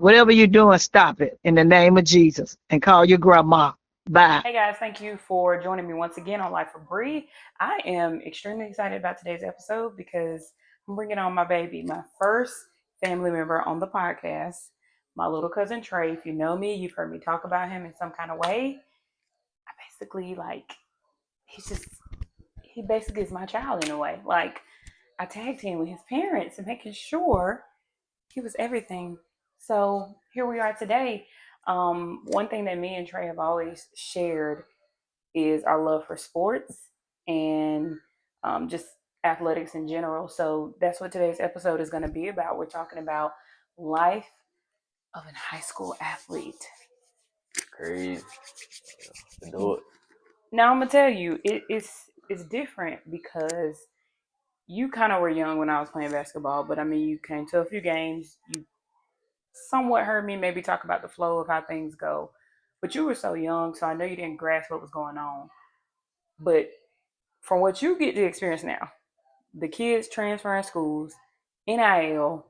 Whatever you're doing, stop it in the name of Jesus and call your grandma. Bye. Hey guys, thank you for joining me once again on Life for Bree. I am extremely excited about today's episode because I'm bringing on my baby, my first family member on the podcast, my little cousin Trey. If you know me, you've heard me talk about him in some kind of way. I basically like he's just he basically is my child in a way. Like I tagged him with his parents and making sure he was everything. So here we are today. One thing that me and Trey have always shared is our love for sports and just athletics in general. So that's what today's episode is going to be about. We're talking about life of a high school athlete. Crazy. Do it. Now I'm gonna tell you, it's different because you kind of were young when I was playing basketball, but I mean, you came to a few games. You somewhat heard me maybe talk about the flow of how things go, but you were so young, so I know you didn't grasp what was going on. But from what you get to experience now, the kids transferring schools, NIL,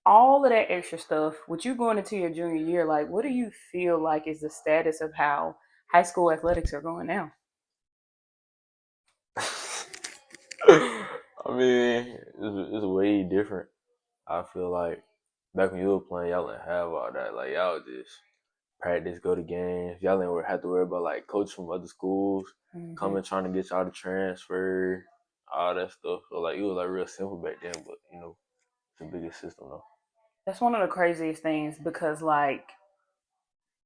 all of that extra stuff, with you going into your junior year, like what do you feel like is the status of how high school athletics are going now? I mean, it's way different. I feel like back when you were playing, y'all didn't have all that. Like y'all just practice, go to games. Y'all didn't have to worry about like coaches from other schools Mm-hmm. coming trying to get y'all to transfer, all that stuff. So like it was like real simple back then, but it's a bigger system though. That's one of the craziest things because like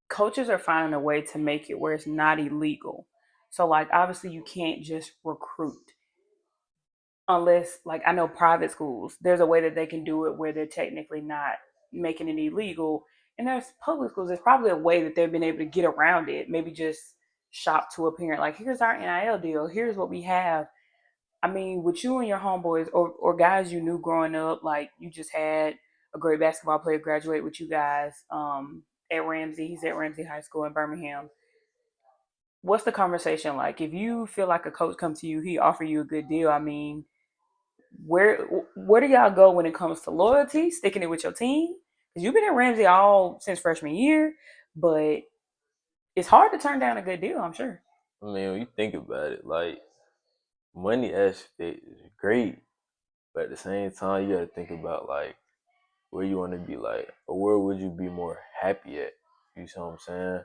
coaches are finding a way to make it where it's not illegal. So like obviously you can't just recruit unless like I know private schools, there's a way that they can do it where they're technically not making it illegal. And there's public schools, there's probably a way that they've been able to get around it. Maybe just shop to a parent, like here's our NIL deal, here's what we have. I mean, with you and your homeboys or guys you knew growing up, like you just had a great basketball player graduate with you guys at Ramsey. He's at Ramsey High School in Birmingham. What's the conversation like? If you feel like a coach comes to you, he offer you a good deal. I mean, where where do y'all go when it comes to loyalty, sticking it with your team? Because you've been at Ramsey all since freshman year, but it's hard to turn down a good deal, I'm sure. I mean, when you think about it, like money aspect is great, but at the same time, you got to think about like where you want to be, like, or where would you be more happy at? You see what I'm saying?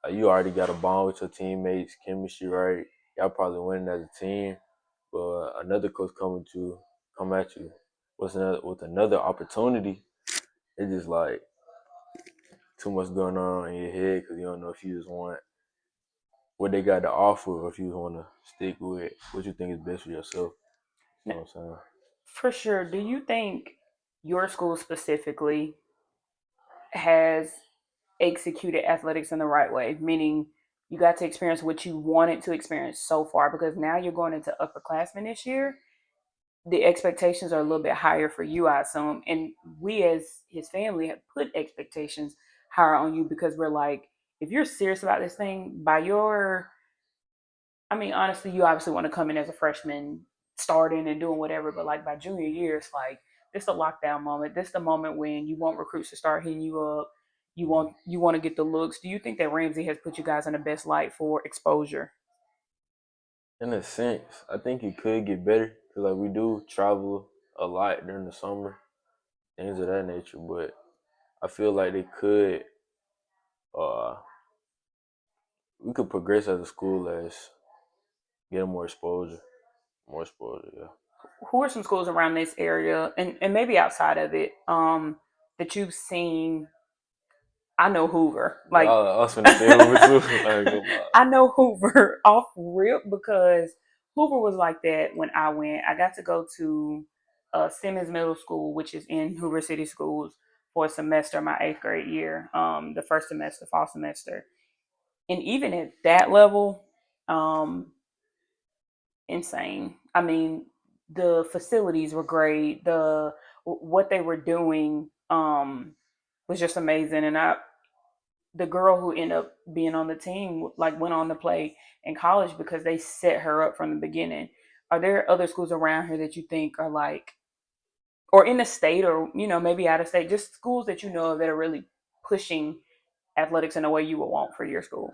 Like, you already got a bond with your teammates, chemistry, right? Y'all probably winning as a team, but another coach come at you with another opportunity. It's just like too much going on in your head because you don't know if you just want what they got to offer or if you just want to stick with what you think is best for yourself. You know what I'm saying? For sure. Do you think your school specifically has executed athletics in the right way? Meaning you got to experience what you wanted to experience so far because now you're going into upperclassmen this year. The expectations are a little bit higher for you, I assume. And we as his family have put expectations higher on you because we're like, if you're serious about this thing, by your I mean, honestly, you obviously want to come in as a freshman, starting and doing whatever, but like by junior year, it's like this the lockdown moment. This the moment when you want recruits to start hitting you up. You want to get the looks. Do you think that Ramsey has put you guys in the best light for exposure? In a sense, I think it could get better because like we do travel a lot during the summer, things of that nature. But I feel like they could, uh, we could progress as a school as get more exposure. Yeah. Who are some schools around this area and maybe outside of it that you've seen? I know Hoover. I Like was finna say Hoover too. I ain't gonna lie. I know Hoover off rip because Hoover was like that when I went. I got to go to Simmons Middle School, which is in Hoover City Schools, for a semester my eighth grade year, the first semester, fall semester. And even at that level, um, insane. I mean, the facilities were great. The what they were doing was just amazing. And the girl who ended up being on the team like went on to play in college because they set her up from the beginning. Are there other schools around here that you think are like or in the state, or maybe out of state, just schools that you know of that are really pushing athletics in a way you would want for your school?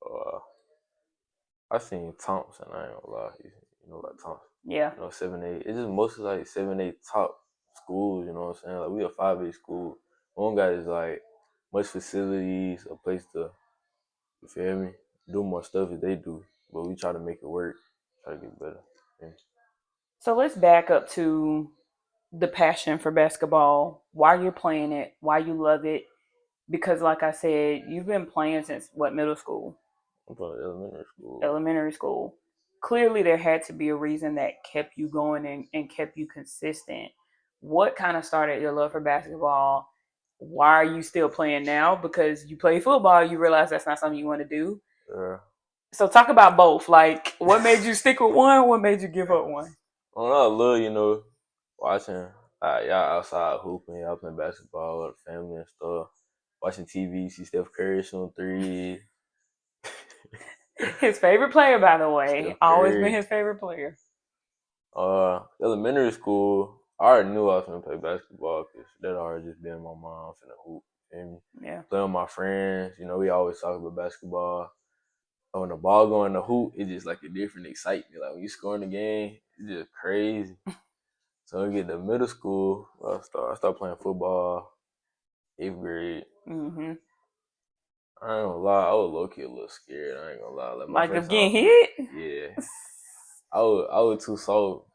Uh, I seen Thompson. I ain't gonna lie. You know about Thompson. Yeah. 7-8. It's just mostly like 7-8 top schools. You know what I'm saying? Like we a 5-8 school. One guy is like much facilities, a place to, you feel me, do more stuff as they do. But we try to make it work. Try to get better. Yeah. So let's back up to the passion for basketball, why you're playing it, why you love it. Because, like I said, you've been playing since what, middle school? I'm from elementary school. Elementary school. Clearly, there had to be a reason that kept you going and kept you consistent. What kind of started your love for basketball? Why are you still playing now? Because you play football, you realize that's not something you want to do. Yeah. So talk about both. Like, what made you stick with one? What made you give up one? I love, watching y'all outside hooping, y'all playing basketball with the family and stuff. Watching TV, see Steph Curry shooting three. His favorite player, by the way. Steph Always Curry. been his favorite player. Elementary school, I already knew I was gonna play basketball because that already just been my mom finna hoop. Feel me? Yeah. Playing with my friends, we always talk about basketball. When the ball go in the hoop, it's just like a different excitement. Like when you score in the game, it's just crazy. So I get to middle school, I start playing football, 8th grade. Mm-hmm. I ain't gonna lie, I was low-key a little scared. I ain't gonna lie. Like of getting hit? Yeah. I was too soft.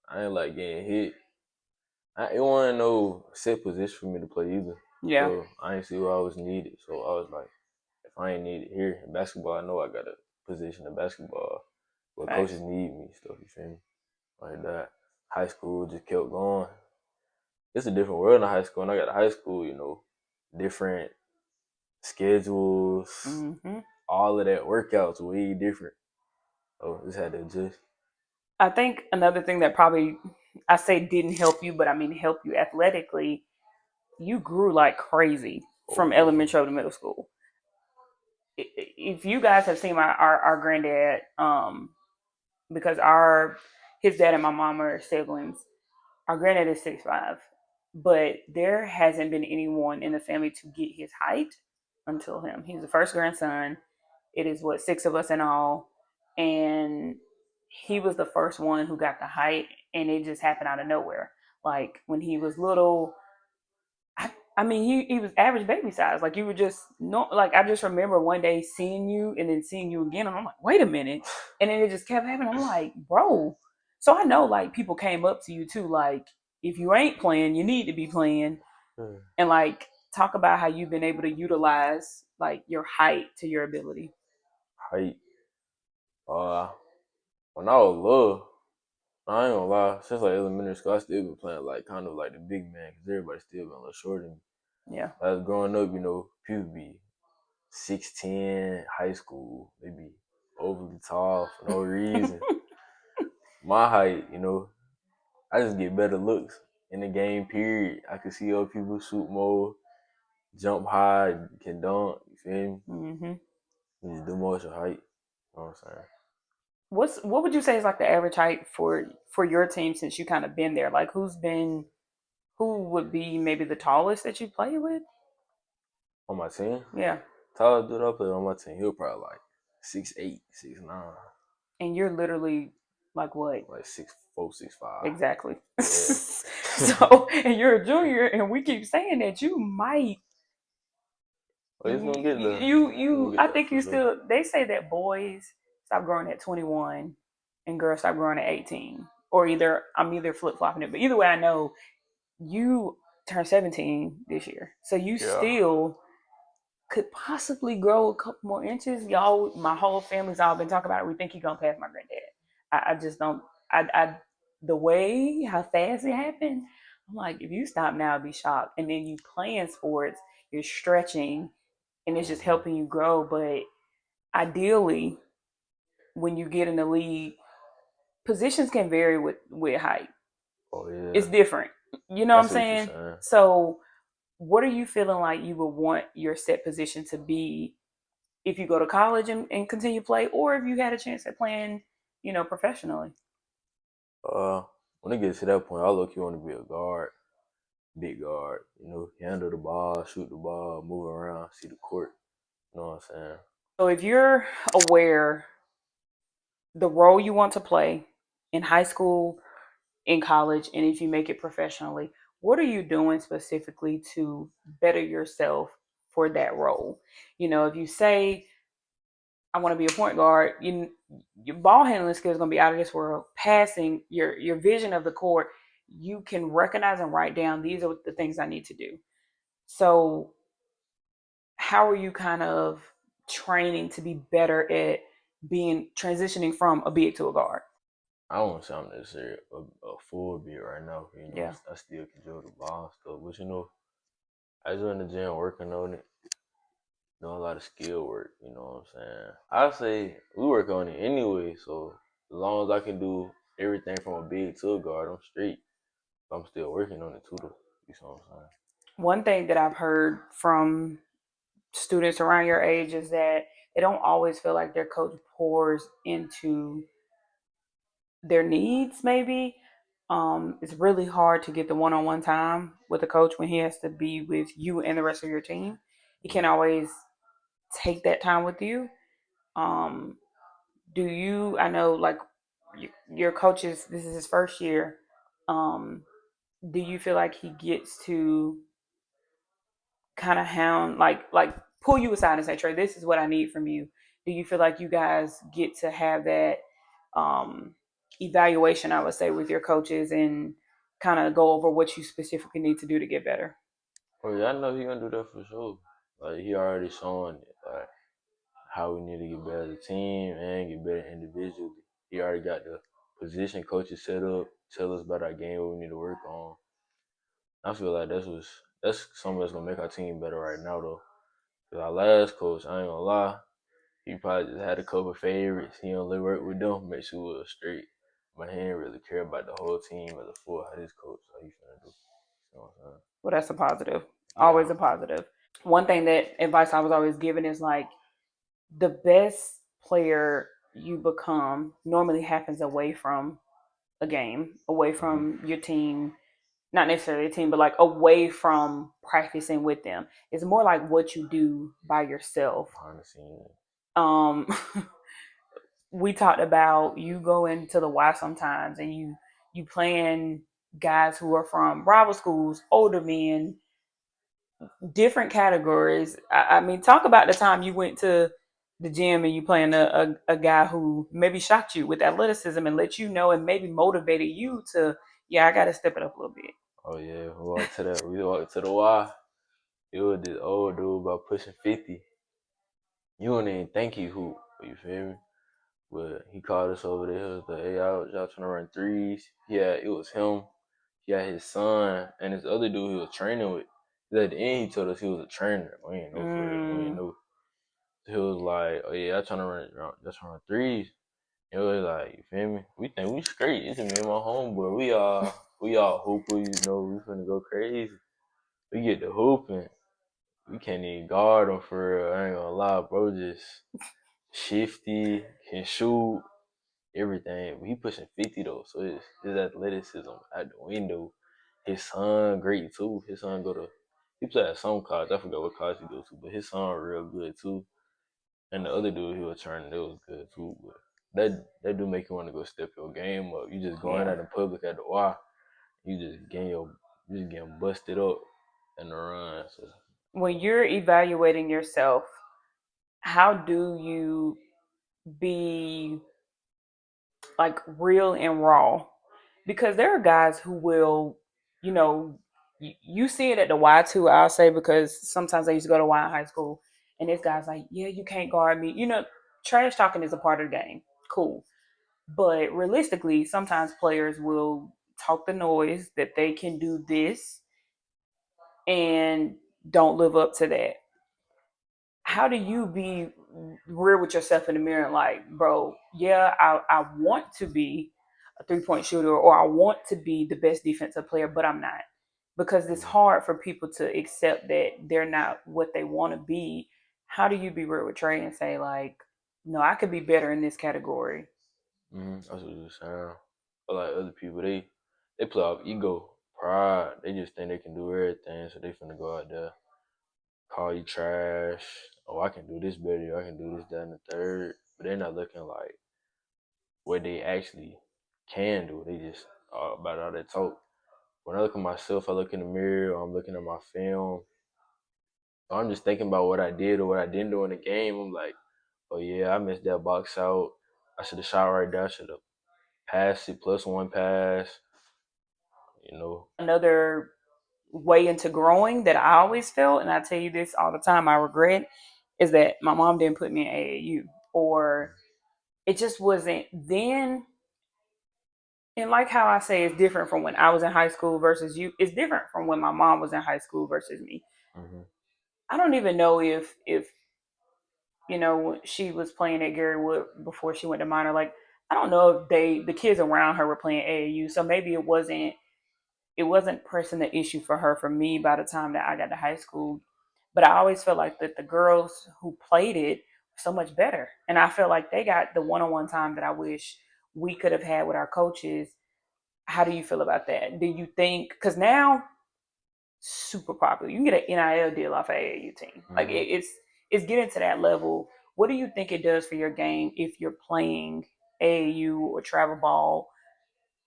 I ain't like getting hit. It wasn't no set position for me to play either. Yeah. So I ain't see where I was needed. So I was like, if I ain't needed here in basketball, I know I got a position in basketball where Thanks. coaches need me, stuff, you feel me? Like that. High school just kept going. It's a different world in high school, and I got a high school, different schedules, Mm-hmm. all of that workouts way different. So just had to adjust. I think another thing that probably, I say didn't help you, but I mean help you athletically, you grew like crazy from elementary to middle school. If you guys have seen our granddad, because his dad and my mom are siblings, our granddad is 6'5", but there hasn't been anyone in the family to get his height until him. He's the first grandson. It is 6 of us in all, and he was the first one who got the height, and it just happened out of nowhere. Like when he was little, I mean, he was average baby size. Like you would just like I just remember one day seeing you and then seeing you again, and I'm like, wait a minute, and then it just kept happening. I'm like, bro. So I know like people came up to you too, like if you ain't playing, you need to be playing, and like talk about how you've been able to utilize like your height to your ability. Height. When I was little, I ain't gonna lie, since like elementary school, I still been playing like kind of like the big man because everybody still been a little shorter than me. Yeah. As growing up, people be 6'10", high school, they be overly tall for no reason. My height, I just get better looks in the game, period. I can see other people shoot more, jump high, can dunk, you feel me? Mm-hmm. You just do more with your height. You know what I'm saying? What would you say is like the average height for your team since you kind of been there? Like who would be maybe the tallest that you play with? On my team? Yeah. Tallest dude I play on my team, he'll probably like 6'8", 6'9". And you're literally like what? Like 6'4", 6'5". Exactly. Yeah. So, and you're a junior, and we keep saying that you might. Well, he's gonna get there. I think you still. They say that boys stop growing at 21, and girls stop growing at 18. Or I'm either flip flopping it, but either way, I know you turned 17 this year, so you still could possibly grow a couple more inches. Y'all, my whole family's all been talking about it. We think he's gonna pass my granddad. I just don't. The way how fast it happened, I'm like, if you stop now, I'd be shocked. And then you playing sports, you're stretching, and it's just helping you grow. But ideally, when you get in the league, positions can vary with height. Oh yeah, it's different. You know what I'm saying? So, what are you feeling like you would want your set position to be if you go to college and continue to play, or if you had a chance at playing, professionally? when it gets to that point, I look, you want to be a guard, big guard. You know, handle the ball, shoot the ball, move around, see the court. You know what I'm saying? So if you're aware the role you want to play in high school, in college, and if you make it professionally, what are you doing specifically to better yourself for that role? You know, if you say I want to be a point guard, your ball handling skills are going to be out of this world. Passing, your vision of the court, you can recognize and write down these are the things I need to do. So, how are you kind of training to be better at being transitioning from a big to a guard? I don't want to say I'm necessarily a full beat right now. You know, Yeah. I still control the ball and stuff, but you know, I was in the gym working on it, doing a lot of skill work. You know what I'm saying? I say we work on it anyway, so as long as I can do everything from a big to a guard, I'm straight. I'm still working on it too, though. You know what I'm saying? One thing that I've heard from students around your age is that they don't always feel like their coach pours into their needs, maybe. It's really hard to get the one-on-one time with a coach when he has to be with you and the rest of your team. He can't always take that time with you. Um, do you? I know, like your coach is. This is his first year. Um, do you feel like he gets to kind of hound, like pull you aside and say, Trey, this is what I need from you? Do you feel like you guys get to have that um, evaluation, I would say, with your coaches and kind of go over what you specifically need to do to get better? Oh yeah, I know he gonna do that for sure. Like he already showing it, like how we need to get better as a team and get better individually. He already got the position coaches set up, tell us about our game, what we need to work on. I feel like that's something that's gonna make our team better right now though. Cause our last coach, I ain't gonna lie, he probably just had a couple favorites. He only worked with them, make sure we was straight. But he didn't really care about the whole team as a full how this coach, how he finna do. You know what I'm Well, that's a positive. saying? Always a positive. One thing that advice I was always given is like the best player you become normally happens away from a game, away from your team, not necessarily a team, but like away from practicing with them. It's more like what you do by yourself. Behind the scenes. Um, we talked about you go into the Y sometimes and you playing guys who are from rival schools, older men, different categories. I mean, talk about the time you went to the gym and you playing a guy who maybe shocked you with athleticism and let you know and maybe motivated you to, yeah, I got to step it up a little bit. Oh yeah, we walked to the Y. It was this old dude about pushing 50. You wouldn't even think he hoop, you feel me? But he called us over there. He was like, hey, y'all trying to run threes? Yeah, it was him. He had his son and this other dude he was training with. 'Cause at the end, he told us he was a trainer. We ain't know for real. We ain't know. So he was like, oh yeah, y'all trying to run threes. It was like, you feel me? We think we straight. It's me and my homeboy. We all hooper, you know, we finna go crazy. We get the hooping. We can't even guard him for real. I ain't gonna lie, bro. Just shifty, can shoot, everything. But he pushing 50 though, so his athleticism out the window. His son great too. His son he play at some college. I forgot what college he goes to, but his son real good too. And the other dude he was turning, it was good too. But that do make you want to go step your game up. You just going Yeah. out in public at the Y, you just getting busted up in the run. So When you're evaluating yourself, how do you be like real and raw? Because there are guys who will, you know, you see it at the Y too, I'll say, because sometimes I used to go to Y in high school and this guy's like, yeah, you can't guard me. You know, trash talking is a part of the game. Cool. But realistically, sometimes players will talk the noise that they can do this and don't live up to that. How do you be real with yourself in the mirror and like, bro, yeah, I want to be a 3-point shooter or I want to be the best defensive player, but I'm not. Because it's hard for people to accept that they're not what they want to be. How do you be real with Trey and say, like, no, I could be better in this category? that's what you're saying. But like other people, They play off ego, pride. They just think they can do everything, so they finna go out there, call you trash. Oh, I can do this better. I can do this, that, and the third. But they're not looking like what they actually can do. They just about all that talk. When I look at myself, I look in the mirror. I'm looking at my film. So I'm just thinking about what I did or what I didn't do in the game. I'm like, oh yeah, I missed that box out. I should have shot right there. I should have passed it, plus one pass. You know. Another way into growing that I always felt, and I tell you this all the time, I regret, is that my mom didn't put me in AAU, or it just wasn't then. And like how I say it's different from when I was in high school versus you, it's different from when my mom was in high school versus me. Mm-hmm. I don't even know if she was playing at Garywood before she went to minor. Like, I don't know if the kids around her were playing AAU, so maybe it wasn't pressing the issue for her for me by the time that I got to high school. But I always felt like that the girls who played it were so much better, and I felt like they got the one-on-one time that I wish we could have had with our coaches. How do you feel about that? Do you think, because now super popular, you can get an NIL deal off an AAU team. Mm-hmm. Like it's getting to that level. What do you think it does for your game if you're playing AAU or travel ball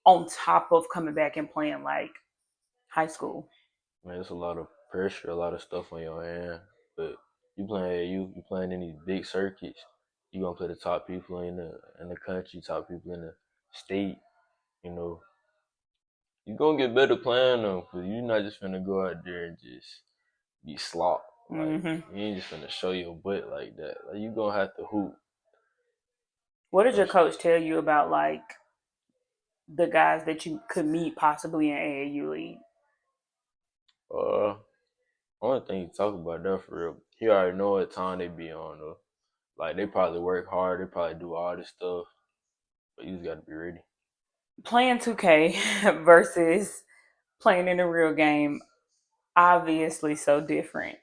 on top of coming back and playing like high school? Man, it's a lot of pressure, a lot of stuff on your hand. But you playing AAU, you playing in these big circuits. You gonna play the top people in the country, top people in the state. You know, you gonna get better playing them, cause you're not just finna go out there and just be slop. Like Mm-hmm. you ain't just finna show your butt like that. Like you gonna have to hoop. What did your coach tell you about like the guys that you could meet possibly in AAU league? Only thing you talk about that for real. He already know what time they be on though. Like they probably work hard. They probably do all this stuff, but you just gotta be ready. Playing 2K versus playing in a real game, obviously so different.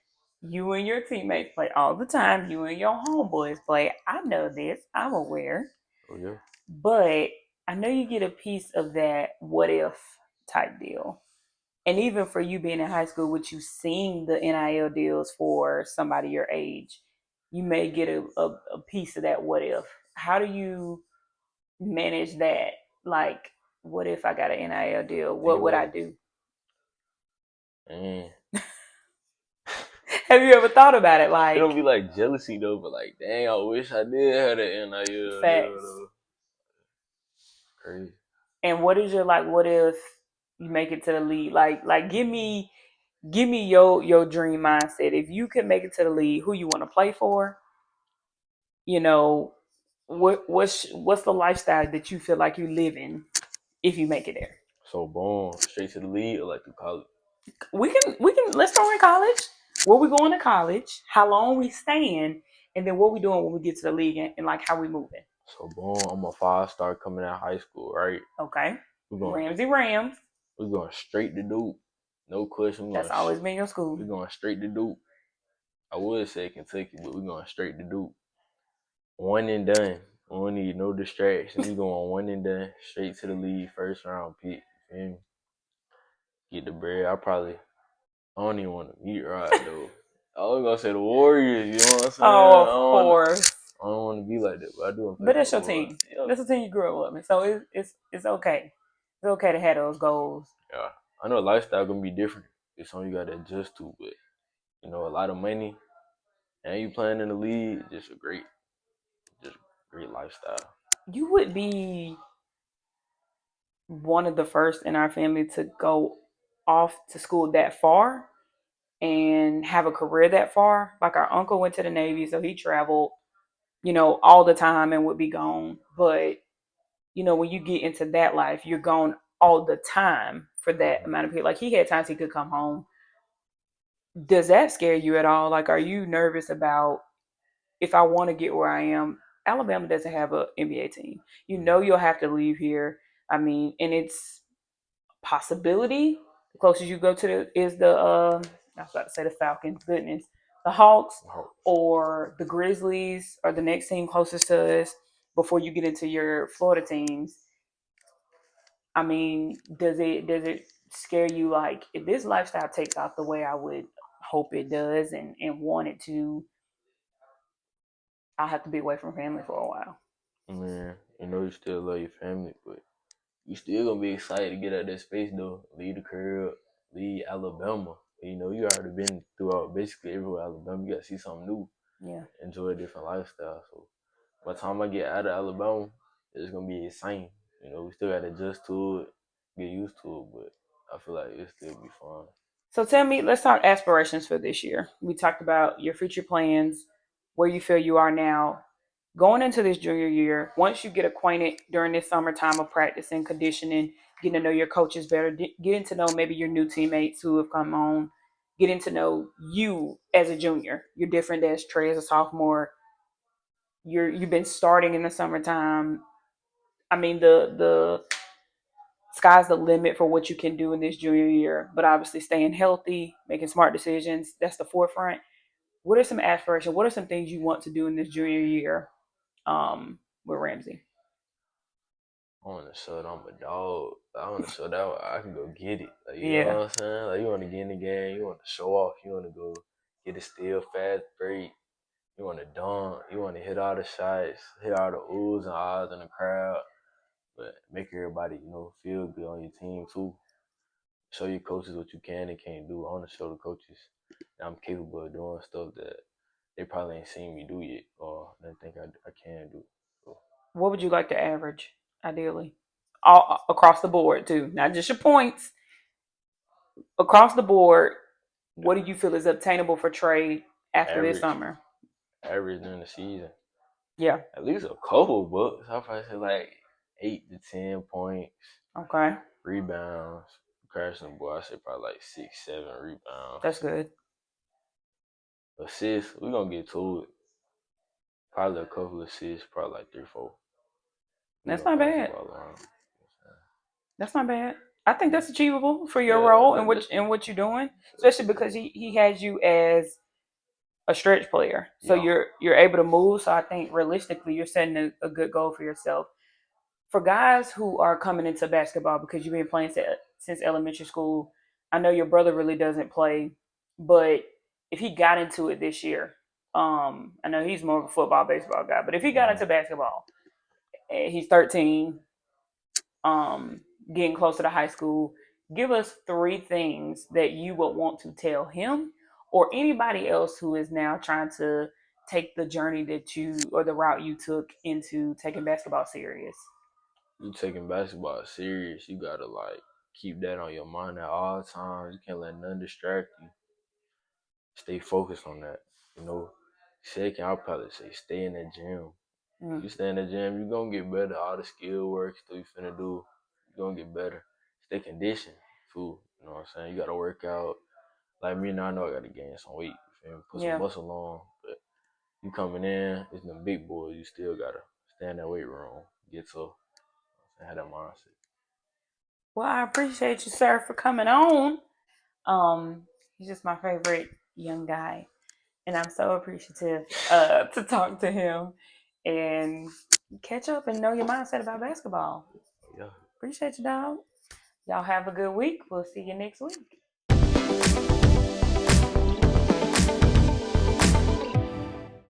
You and your teammates play all the time. You and your homeboys play. I know this. I'm aware. Oh yeah. But I know you get a piece of that what if type deal. And even for you being in high school, with you seeing the NIL deals for somebody your age, you may get a piece of that what if. How do you manage that? Like, what if I got an NIL deal? What would I do? Man. Have you ever thought about it? Like, it don't be like jealousy though, but like, dang, I wish I did have an NIL. Facts. Crazy. And what is your like? What if you make it to the league? Like, give me your dream mindset. If you could make it to the league, who you want to play for? You know, what's the lifestyle that you feel like you live in if you make it there? So boom, straight to the league or like through college? We can let's throw in college. Where we going to college? How long we staying? And then what we doing when we get to the league and like how we moving? So boom, I'm a 5-star coming out of high school, right? Okay. We're going Ramsey Rams. We're going straight to Duke. No question. That's always been your school. We're going straight to Duke. I would say Kentucky, but we're going straight to Duke. One and done. We don't need no distraction. We going one and done. Straight to the league, first round pick. You feel me? Get the bread. I don't even want to meet Rod though. I was gonna say the Warriors, you know what I'm saying? Oh, of course. I don't want to be like that, but I do. But that's your team. Yeah. That's the team you grew up with. So it's okay. It's okay to have those goals. Yeah, I know lifestyle gonna be different. It's something you gotta adjust to, but you know, a lot of money, and you playing in the league, just great lifestyle. You would be one of the first in our family to go off to school that far and have a career that far. Like our uncle went to the Navy, so he traveled, all the time and would be gone. But, when you get into that life, you're gone all the time for that amount of people. Like he had times he could come home. Does that scare you at all? Like, are you nervous about if I want to get where I am? Alabama doesn't have an NBA team. You'll have to leave here. I mean, and it's a possibility. The closest you go to is the I was about to say the Falcons. Goodness, the Hawks or the Grizzlies are the next team closest to us before you get into your Florida teams. I mean, does it scare you, like, if this lifestyle takes off the way I would hope it does and want it to, I'll have to be away from family for a while. Man, you still love your family, but you still gonna be excited to get out that space though. Leave the crib, leave Alabama. You already been throughout basically everywhere Alabama. You gotta see something new, Yeah. enjoy a different lifestyle. So by the time I get out of Alabama, it's gonna be insane. We still gotta adjust to it, get used to it, but I feel like it'll still be fun. So tell me, let's talk aspirations for this year. We talked about your future plans, where you feel you are now. Going into this junior year, once you get acquainted during this summertime of practicing, conditioning, getting to know your coaches better, getting to know maybe your new teammates who have come on, getting to know you as a junior. You're different as Trey as a sophomore. You've been starting in the summertime. I mean, the sky's the limit for what you can do in this junior year, but obviously staying healthy, making smart decisions, that's the forefront. What are some aspirations? What are some things you want to do in this junior year with Ramsey? I want to show that I'm a dog. I want to show that I can go get it. Like, you know Yeah, what I'm saying? Like, you want to get in the game. You want to show off. You want to go get a steal, fast break. You want to dunk. You want to hit all the shots, hit all the oohs and ahs in the crowd. But make everybody, feel good on your team too. Show your coaches what you can and can't do. I want to show the coaches that I'm capable of doing stuff that they probably ain't seen me do yet or they think I can do. So, what would you like to average, ideally? All across the board too, not just your points. Across the board, what do you feel is obtainable for Trey after this average, summer? average during the season. Yeah. At least a couple books. I'll probably say like 8 to 10 points, Okay. rebounds. Crashing the board, I say probably like 6, 7 rebounds. That's good. Assists, we're gonna get to it. Probably a couple of assists, probably like 3, 4. That's not bad. That's not bad. I think that's achievable for your Yeah, role and what you're doing, especially because he has you as a stretch player, so Yeah. you're able to move. So I think realistically, you're setting a good goal for yourself. For guys who are coming into basketball because you've been playing since elementary school, I know your brother really doesn't play, but if he got into it this year, I know he's more of a football, baseball guy, but if he got into basketball, he's 13, getting closer to high school, give us 3 things that you would want to tell him or anybody else who is now trying to take the journey that you or the route you took into taking basketball serious. You taking basketball serious, you gotta like keep that on your mind at all times. You can't let nothing distract you. Stay focused on that. Second, I'll probably say stay in the gym. You stay in the gym, you're gonna get better. All the skill work stuff you finna do, you're gonna get better. Stay conditioned too. You know what I'm saying? You gotta work out. Like me now, I know I gotta gain some weight. You feel me? Put some muscle on. But you coming in, it's them big boys. You still gotta stay in that weight room. Get to have that mindset. Well, I appreciate you, sir, for coming on. He's just my favorite young guy, and I'm so appreciative to talk to him and catch up and know your mindset about basketball. Yeah. Appreciate you, dog. Y'all have a good week. We'll see you next week.